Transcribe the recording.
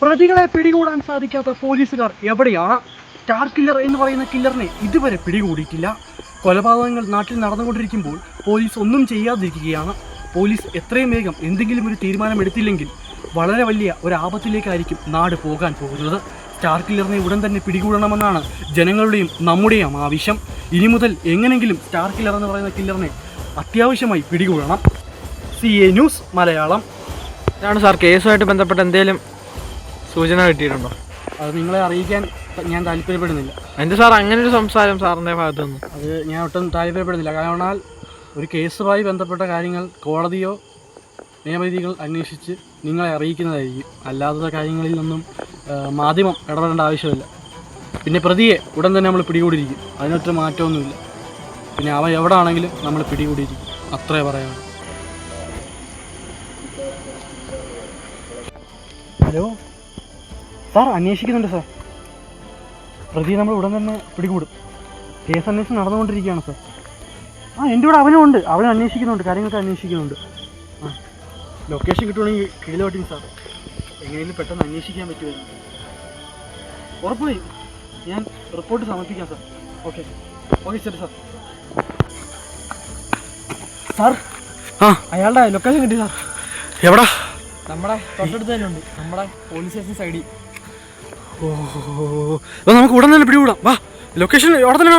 പ്രതികളെ പിടികൂടാൻ സാധിക്കാത്ത പോലീസുകാർ എവിടെയാണ്? സ്റ്റാർ കില്ലർ എന്ന് പറയുന്ന കില്ലറിനെ ഇതുവരെ പിടികൂടിയിട്ടില്ല. കൊലപാതകങ്ങൾ നാട്ടിൽ നടന്നുകൊണ്ടിരിക്കുമ്പോൾ പോലീസ് ഒന്നും ചെയ്യാതിരിക്കുകയാണ്. പോലീസ് എത്രയും വേഗം എന്തെങ്കിലും ഒരു തീരുമാനമെടുത്തില്ലെങ്കിൽ വളരെ വലിയ ഒരു ആപത്തിലേക്കായിരിക്കും നാട് പോകാൻ പോകുന്നത്. സ്റ്റാർ കില്ലറിനെ ഉടൻ തന്നെ പിടികൂടണമെന്നാണ് ജനങ്ങളുടെയും നമ്മുടെയും ആവശ്യം. ഇനി മുതൽ എങ്ങനെങ്കിലും സ്റ്റാർ കില്ലർ എന്ന് പറയുന്ന കില്ലറിനെ അത്യാവശ്യമായി പിടികൂടണം. CA news Malayalam. ഇതാണ് സാർ, കേസുമായിട്ട് ബന്ധപ്പെട്ട് എന്തെങ്കിലും സൂചന കിട്ടിയിട്ടുണ്ടോ? അത് നിങ്ങളെ അറിയിക്കാൻ ഞാൻ താല്പര്യപ്പെടുന്നില്ല. എന്ത് സാർ അങ്ങനെ ഒരു സംസാരം സാറിൻ്റെ ഭാഗത്തു നിന്ന്? അത് ഞാൻ ഒട്ടും താല്പര്യപ്പെടുന്നില്ല. കാരണം ഒരു കേസുമായി ബന്ധപ്പെട്ട കാര്യങ്ങൾ കോടതിയോ നിയമവിധികൾ അന്വേഷിച്ച് നിങ്ങളെ അറിയിക്കുന്നതായിരിക്കും. അല്ലാത്ത കാര്യങ്ങളിൽ നിന്നും മാധ്യമം ഇടപെടേണ്ട ആവശ്യമില്ല. പിന്നെ പ്രതിയെ ഉടൻ തന്നെ നമ്മൾ പിടികൂടിയിരിക്കും, അതിനൊരു മാറ്റമൊന്നുമില്ല. പിന്നെ അവൻ എവിടെ ആണെങ്കിലും നമ്മൾ പിടികൂടിയിരിക്കും, അത്രേ പറയാം. ഹലോ സാർ, അന്വേഷിക്കുന്നുണ്ട് സാർ. പ്രതിയെ നമ്മൾ ഉടൻ തന്നെ പിടികൂടും. കേസ് അന്വേഷണം നടന്നുകൊണ്ടിരിക്കുകയാണ് സാർ. എൻ്റെ കൂടെ അവനും ഉണ്ട്, അവനും അന്വേഷിക്കുന്നുണ്ട്, കാര്യങ്ങളൊക്കെ അന്വേഷിക്കുന്നുണ്ട്. ലൊക്കേഷൻ കിട്ടുവാണെങ്കിൽ കീഴിലോട്ടിങ് സാർ. എങ്ങനെയും പെട്ടെന്ന് അന്വേഷിക്കാൻ പറ്റുമായിരുന്നു. ഉറപ്പായും ഞാൻ റിപ്പോർട്ട് സമർപ്പിക്കാം സാർ. ഓക്കെ ശരി സാർ. സാർ, അയാളുടെ ലൊക്കേഷൻ കിട്ടി സാർ. എവിടാ? നമ്മുടെ തൊട്ടടുത്ത് തന്നെ ഉണ്ട്, നമ്മുടെ പോലീസ് സ്റ്റേഷൻ സൈഡിൽ. നമുക്ക് ഉടൻ തന്നെ പിടികൂടാം. വാ, ലൊക്കേഷൻ അവിടെ തന്നെ